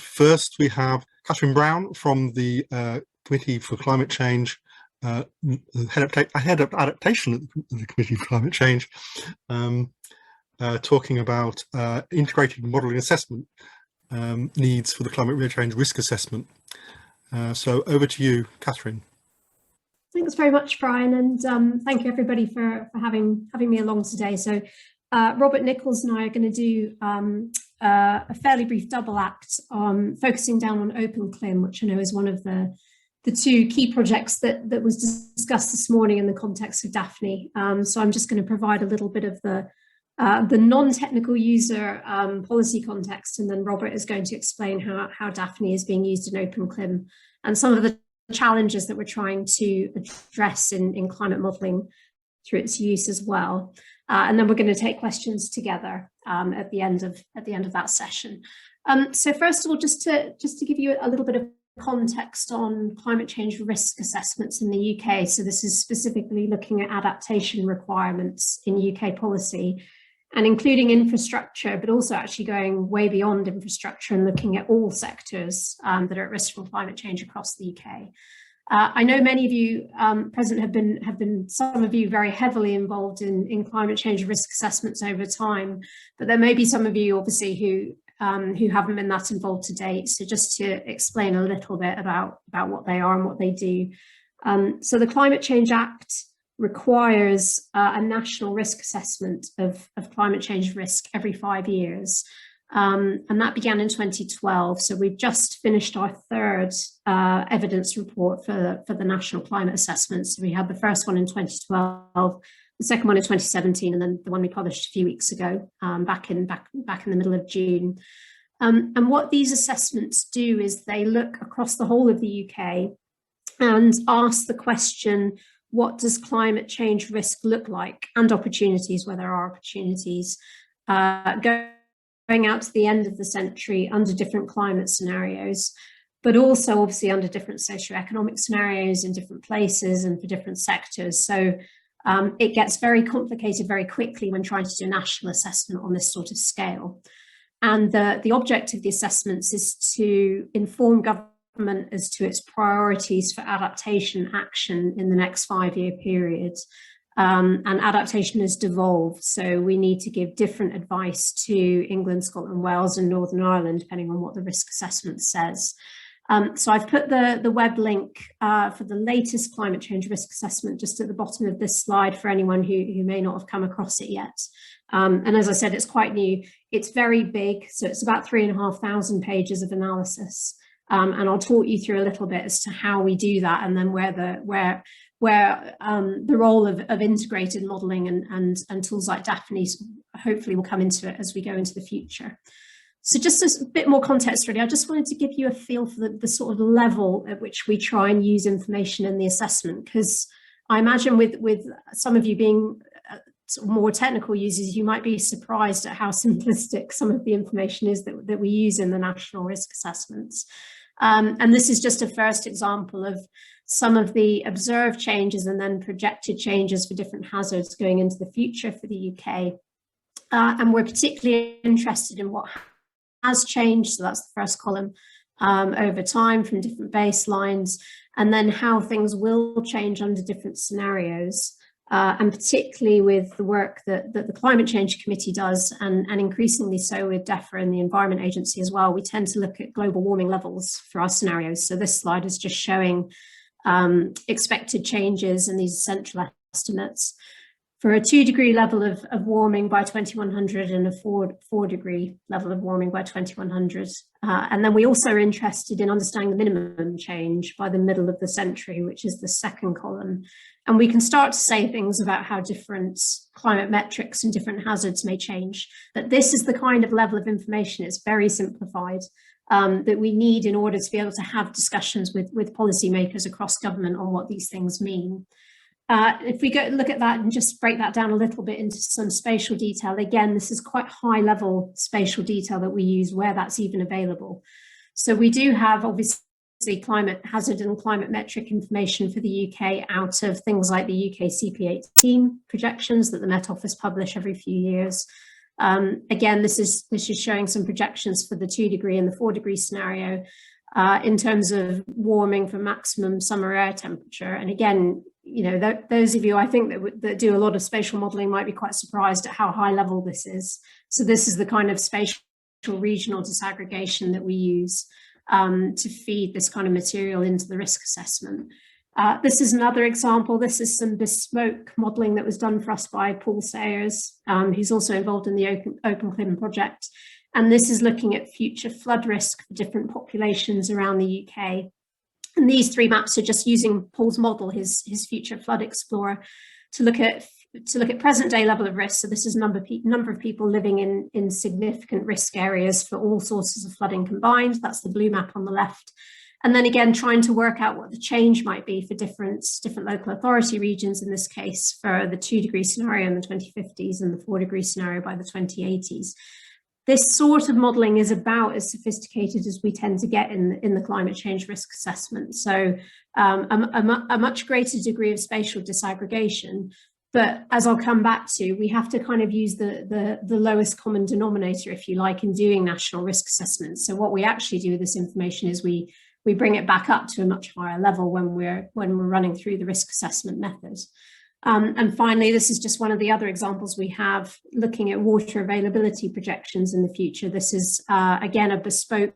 First, we have Kathryn Brown from the Committee for Climate Change, head of adaptation at the Committee for Climate Change, talking about integrated modelling assessment needs for the climate change risk assessment. So over to you, Kathryn. Thanks very much, Brian, and thank you everybody for having me along today. So Robert Nichols and I are going to do a fairly brief double act on focusing down on OpenCLIM, which I know is one of the two key projects that was discussed this morning in the context of DAFNI. So I'm just going to provide a little bit of the non-technical user policy context, and then Robert is going to explain how DAFNI is being used in OpenCLIM and some of the challenges that we're trying to address in climate modelling through its use as well. And then we're going to take questions together at the end of that session. So first of all, just to give you a little bit of context on climate change risk assessments in the UK. So this is specifically looking at adaptation requirements in UK policy and including infrastructure, but also actually going way beyond infrastructure and looking at all sectors that are at risk from climate change across the UK. I know many of you present have been some of you very heavily involved in climate change risk assessments over time, but there may be some of you obviously who haven't been that involved to date. So just to explain a little bit about what they are and what they do. So the Climate Change Act requires a national risk assessment of climate change risk every 5 years. And that began in 2012. So we've just finished our third evidence report for the national climate assessment. So we had the first one in 2012, the second one in 2017, and then the one we published a few weeks ago, back in the middle of June. And what these assessments do is they look across the whole of the UK and ask the question, what does climate change risk look like, and opportunities, where there are opportunities, going out to the end of the century under different climate scenarios, but also obviously under different socioeconomic scenarios in different places and for different sectors. So it gets very complicated very quickly when trying to do a national assessment on this sort of scale. And the object of the assessments is to inform government as to its priorities for adaptation action in the next 5-year period. And adaptation has devolved, so we need to give different advice to England, Scotland, Wales and Northern Ireland, depending on what the risk assessment says. So I've put the web link for the latest climate change risk assessment just at the bottom of this slide for anyone who may not have come across it yet. And as I said, it's quite new. It's very big, so it's about 3,500 pages of analysis. And I'll talk you through a little bit as to how we do that, and then where the role of integrated modelling and tools like DAFNI hopefully will come into it as we go into the future. So just a bit more context really, I just wanted to give you a feel for the sort of level at which we try and use information in the assessment, because I imagine with some of you being sort of more technical users, you might be surprised at how simplistic some of the information is that we use in the national risk assessments. And this is just a first example of some of the observed changes and then projected changes for different hazards going into the future for the UK. And we're particularly interested in what has changed, so that's the first column, over time from different baselines, and then how things will change under different scenarios. And particularly with the work that the Climate Change Committee does, and increasingly so with DEFRA and the Environment Agency as well, we tend to look at global warming levels for our scenarios. So this slide is just showing expected changes in these essential estimates for a 2-degree level of warming by 2100 and a 4-degree level of warming by 2100. And then we also are interested in understanding the minimum change by the middle of the century, which is the second column. And we can start to say things about how different climate metrics and different hazards may change. But this is the kind of level of information, it's very simplified, that we need in order to be able to have discussions with policymakers across government on what these things mean. If we go look at that and just break that down a little bit into some spatial detail, again, this is quite high level spatial detail that we use where that's even available. So we do have obviously climate hazard and climate metric information for the UK out of things like the UK CP18 projections that the Met Office publish every few years. Again, this is showing some projections for the 2-degree and the 4-degree scenario in terms of warming for maximum summer air temperature. And again, you know, those of you I think that do a lot of spatial modeling might be quite surprised at how high level this is. So this is the kind of spatial regional disaggregation that we use to feed this kind of material into the risk assessment. This is another example. This is some bespoke modelling that was done for us by Paul Sayers, who's also involved in the OpenCLIM project. And this is looking at future flood risk for different populations around the UK. And these 3 maps are just using Paul's model, his future flood explorer, to look at present day level of risk. So this is number of people living in significant risk areas for all sources of flooding combined. That's the blue map on the left. And then again, trying to work out what the change might be for different local authority regions, in this case, for the 2-degree scenario in the 2050s and the 4-degree scenario by the 2080s. This sort of modelling is about as sophisticated as we tend to get in the climate change risk assessment. So a much greater degree of spatial disaggregation. But as I'll come back to, we have to kind of use the lowest common denominator, if you like, in doing national risk assessments. So what we actually do with this information is we bring it back up to a much higher level when we're running through the risk assessment method. And finally, this is just one of the other examples we have looking at water availability projections in the future. This is, again, a bespoke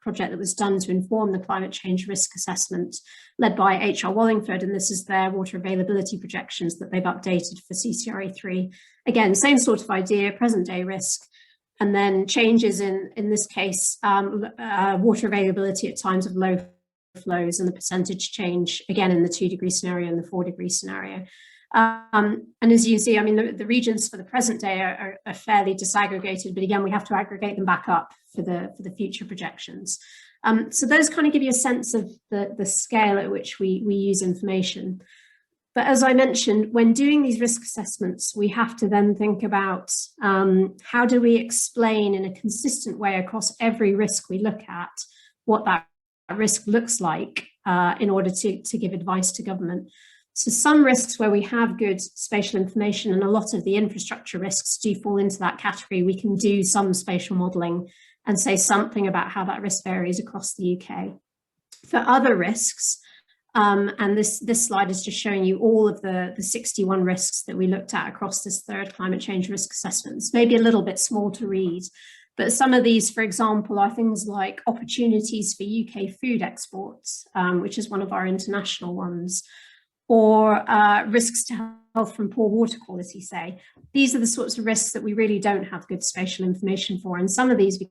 project that was done to inform the climate change risk assessment led by HR Wallingford, and this is their water availability projections that they've updated for CCRA3. Again, same sort of idea, present day risk, and then changes in this case, water availability at times of low flows and the percentage change, again, in the 2-degree scenario and the 4-degree scenario. And as you see, I mean, the regions for the present day are fairly disaggregated, but again, we have to aggregate them back up for the future projections. So those kind of give you a sense of the scale at which we use information. But as I mentioned, when doing these risk assessments, we have to then think about how do we explain in a consistent way across every risk we look at what that risk looks like in order to give advice to government. So some risks where we have good spatial information, and a lot of the infrastructure risks do fall into that category, we can do some spatial modelling and say something about how that risk varies across the UK. For other risks, and this slide is just showing you all of the 61 risks that we looked at across this 3rd climate change risk assessments, maybe a little bit small to read. But some of these, for example, are things like opportunities for UK food exports, which is one of our international ones, or risks to health from poor water quality, say. These are the sorts of risks that we really don't have good spatial information for. And some of these,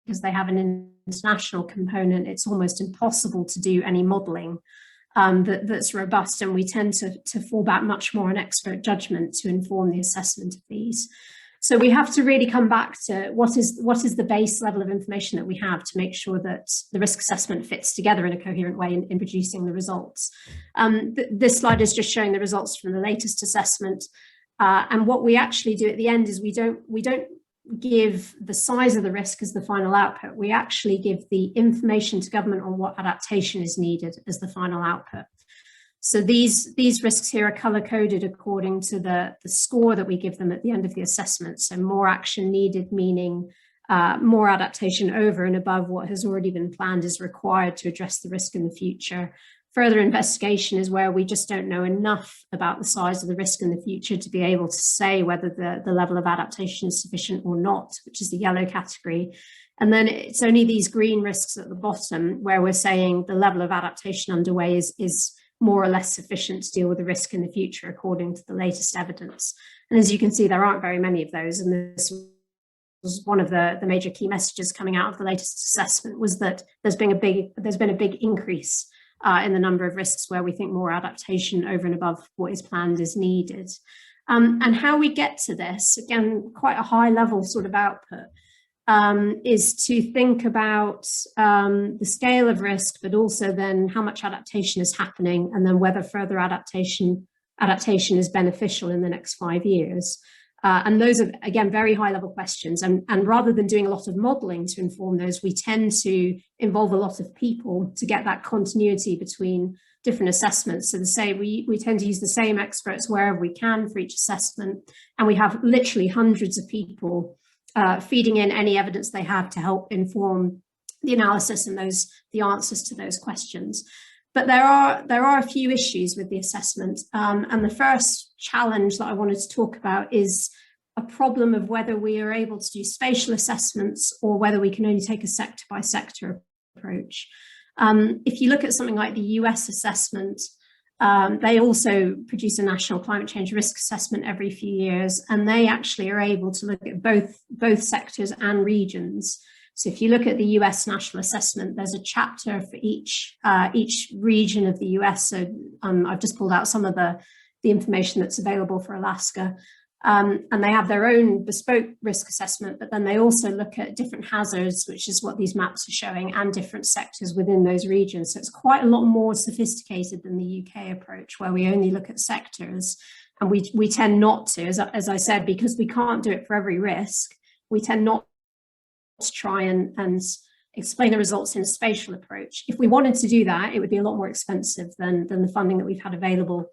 because they have an international component, it's almost impossible to do any modelling that's robust, and we tend to fall back much more on expert judgment to inform the assessment of these. So we have to really come back to what is the base level of information that we have to make sure that the risk assessment fits together in a coherent way in producing the results. This slide is just showing the results from the latest assessment. And what we actually do at the end is we don't give the size of the risk as the final output. We actually give the information to government on what adaptation is needed as the final output. So these risks here are color-coded according to the score that we give them at the end of the assessment. So more action needed, meaning more adaptation over and above what has already been planned is required to address the risk in the future. Further investigation is where we just don't know enough about the size of the risk in the future to be able to say whether the level of adaptation is sufficient or not, which is the yellow category. And then it's only these green risks at the bottom where we're saying the level of adaptation underway is more or less sufficient to deal with the risk in the future according to the latest evidence. And as you can see, there aren't very many of those. And this was one of the major key messages coming out of the latest assessment, was that there's been a big increase in the number of risks where we think more adaptation over and above what is planned is needed. And how we get to this, again, quite a high level sort of output, is to think about the scale of risk, but also then how much adaptation is happening, and then whether further adaptation is beneficial in the next 5 years. And those are, again, very high level questions. And rather than doing a lot of modeling to inform those, we tend to involve a lot of people to get that continuity between different assessments. So to say we tend to use the same experts wherever we can for each assessment, and we have literally hundreds of people feeding in any evidence they have to help inform the analysis and the answers to those questions. But there are a few issues with the assessment, and the first challenge that I wanted to talk about is a problem of whether we are able to do spatial assessments or whether we can only take a sector by sector approach. If you look at something like the US assessment, they also produce a national climate change risk assessment every few years, and they actually are able to look at both sectors and regions. So if you look at the US national assessment, there's a chapter for each region of the US. So I've just pulled out some of the information that's available for Alaska. And they have their own bespoke risk assessment, but then they also look at different hazards, which is what these maps are showing, and different sectors within those regions. So it's quite a lot more sophisticated than the UK approach, where we only look at sectors. And we tend not to, as I said, because we can't do it for every risk, we tend not to try and explain the results in a spatial approach. If we wanted to do that, it would be a lot more expensive than the funding that we've had available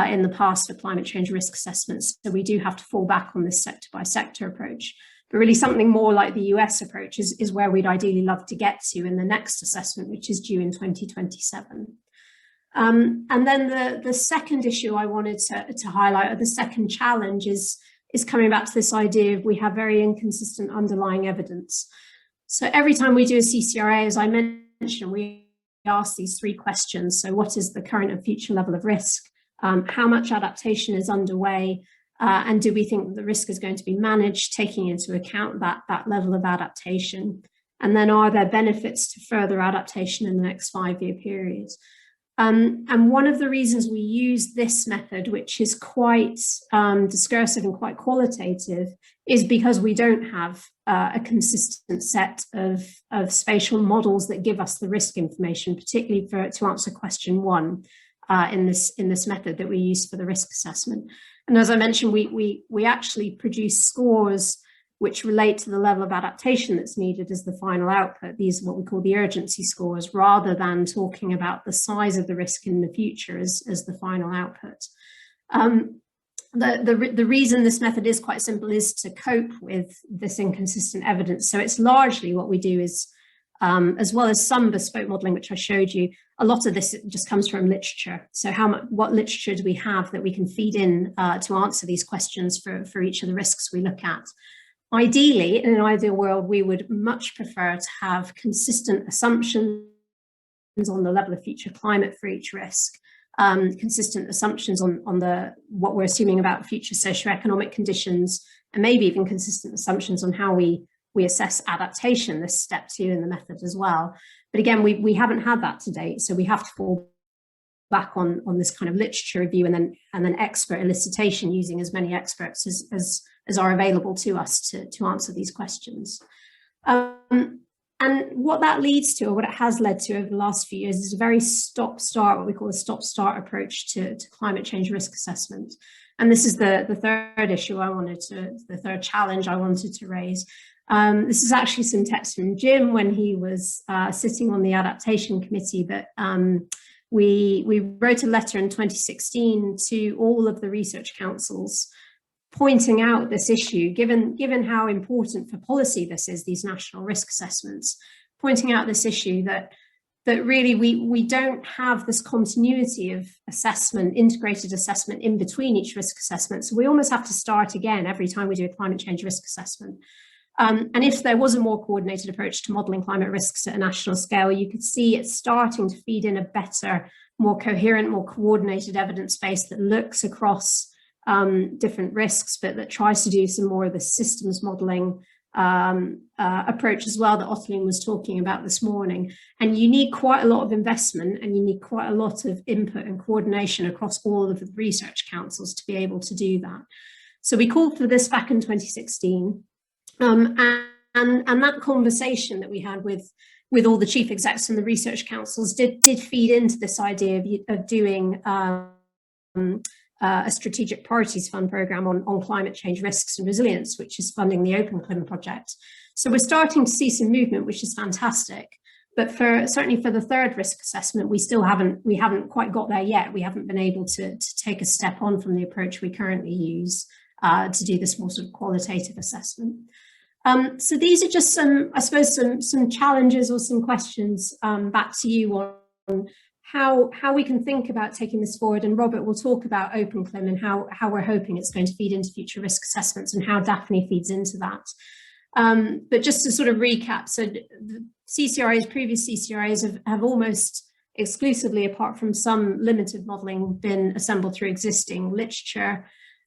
in the past for climate change risk assessments. So we do have to fall back on this sector by sector approach. But really something more like the US approach is where we'd ideally love to get to in the next assessment, which is due in 2027. And then the second issue I wanted to highlight, or the second challenge, is coming back to this idea of we have very inconsistent underlying evidence. So every time we do a CCRA, as I mentioned, we ask these three questions. So what is the current and future level of risk? How much adaptation is underway, and do we think that the risk is going to be managed, taking into account that level of adaptation? And then are there benefits to further adaptation in the next 5-year period? And one of the reasons we use this method, which is quite discursive and quite qualitative, is because we don't have a consistent set of spatial models that give us the risk information, particularly to answer question 1. In this method that we use for the risk assessment. And as I mentioned, we actually produce scores which relate to the level of adaptation that's needed as the final output. These are what we call the urgency scores, rather than talking about the size of the risk in the future as the final output. The reason this method is quite simple is to cope with this inconsistent evidence. So it's largely what we do is, as well as some bespoke modelling, which I showed you, a lot of this just comes from literature. So what literature do we have that we can feed in to answer these questions for each of the risks we look at? Ideally, in an ideal world, we would much prefer to have consistent assumptions on the level of future climate for each risk, consistent assumptions on what we're assuming about future socioeconomic conditions, and maybe even consistent assumptions on how we assess adaptation, this step 2 in the method as well. But again, we haven't had that to date, so we have to fall back on this kind of literature review and then expert elicitation, using as many experts as are available to us to answer these questions. And what that leads to, or what it has led to over the last few years, is a very stop-start, what we call a stop-start approach to climate change risk assessment. And this is the third issue the third challenge I wanted to raise. This is actually some text from Jim when he was sitting on the adaptation committee, but we wrote a letter in 2016 to all of the research councils pointing out this issue, given how important for policy this is, these national risk assessments, pointing out this issue that really we don't have this continuity of assessment, integrated assessment in between each risk assessment. So we almost have to start again every time we do a climate change risk assessment. And if there was a more coordinated approach to modelling climate risks at a national scale, you could see it starting to feed in a better, more coherent, more coordinated evidence base that looks across different risks, but that tries to do some more of the systems modelling approach as well that Othling was talking about this morning. And you need quite a lot of investment, and you need quite a lot of input and coordination across all of the research councils to be able to do that. So we called for this back in 2016. And that conversation that we had with all the chief execs and the research councils did feed into this idea of doing a strategic priorities fund programme on climate change risks and resilience, which is funding the OpenCLIM project. So we're starting to see some movement, which is fantastic. But certainly for the third risk assessment, we haven't quite got there yet. We haven't been able to take a step on from the approach we currently use to do this more sort of qualitative assessment. So these are just some, I suppose, some challenges or some questions back to you on how we can think about taking this forward. And Robert will talk about OpenCLIM and how we're hoping it's going to feed into future risk assessments and how DAFNI feeds into that. But just to sort of recap, so the CCRAs, previous CCRAs have almost exclusively, apart from some limited modelling, been assembled through existing literature.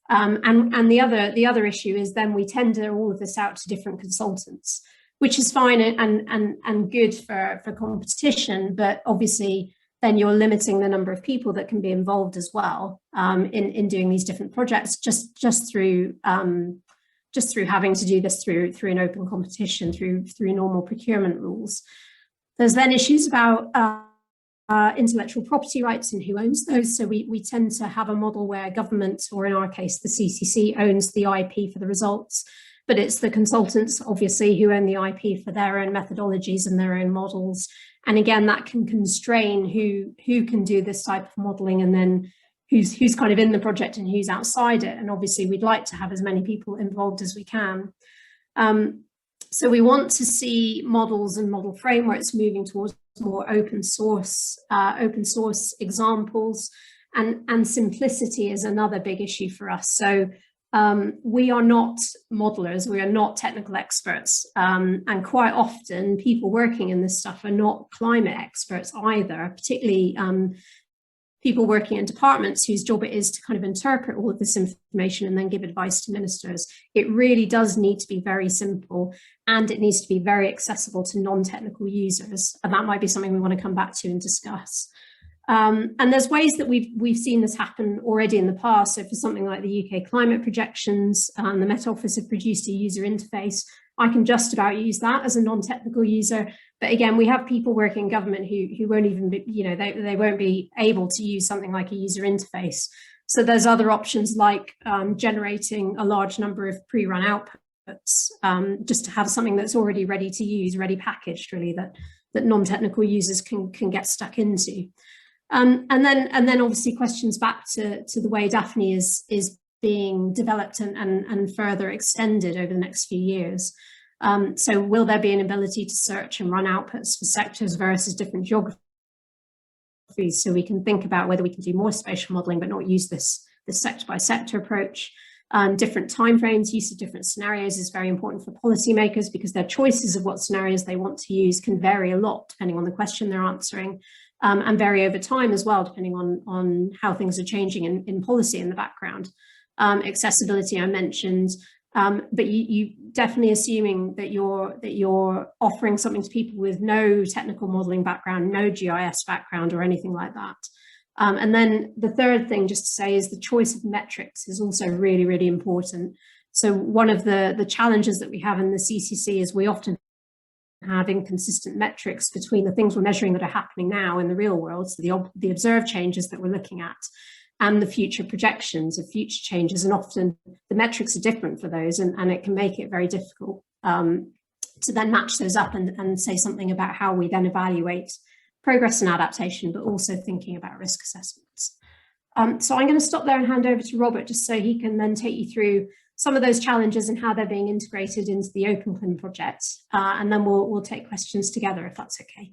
And the other issue is then we tender all of this out to different consultants, which is fine and good for competition, but obviously then you're limiting the number of people that can be involved as well in doing these different projects just through having to do this through an open competition, through normal procurement rules. There's then issues about intellectual property rights and who owns those. So we tend to have a model where government, or in our case, the CCC, owns the IP for the results, but it's the consultants, obviously, who own the IP for their own methodologies and their own models. And again, that can constrain who can do this type of modeling, and then who's kind of in the project and who's outside it. And obviously we'd like to have as many people involved as we can. So we want to see models and model frameworks moving towards more open source examples, and simplicity is another big issue for us. So we are not modelers, we are not technical experts, and quite often people working in this stuff are not climate experts either, particularly people working in departments whose job it is to kind of interpret all of this information and then give advice to ministers. It really does need to be very simple, and it needs to be very accessible to non-technical users. And that might be something we want to come back to and discuss. And there's ways that we've seen this happen already in the past. So for something like the UK climate projections, the Met Office have produced a user interface. I can just about use that as a non-technical user. But again, we have people working in government who won't even be, they won't be able to use something like a user interface. So there's other options like generating a large number of pre-run outputs, just to have something that's already ready to use, ready packaged, really, that non-technical users can get stuck into. And then obviously questions back to the way DAFNI is being developed and further extended over the next few years. So will there be an ability to search and run outputs for sectors versus different geographies, so we can think about whether we can do more spatial modelling but not use this sector by sector approach. Different timeframes, use of different scenarios is very important for policymakers, because their choices of what scenarios they want to use can vary a lot depending on the question they're answering, and vary over time as well, depending on how things are changing in policy in the background. Accessibility I mentioned, but you definitely assuming that you're offering something to people with no technical modelling background, no GIS background or anything like that. And then the third thing just to say is the choice of metrics is also really, really important. So one of the challenges that we have in the CCC is we often have inconsistent metrics between the things we're measuring that are happening now in the real world, so the observed changes that we're looking at, and the future projections of future changes. And often the metrics are different for those, and it can make it very difficult to then match those up and say something about how we then evaluate progress and adaptation, but also thinking about risk assessments. So I'm going to stop there and hand over to Robert, just so he can then take you through some of those challenges and how they're being integrated into the OpenCLIM project. And then we'll take questions together, if that's okay.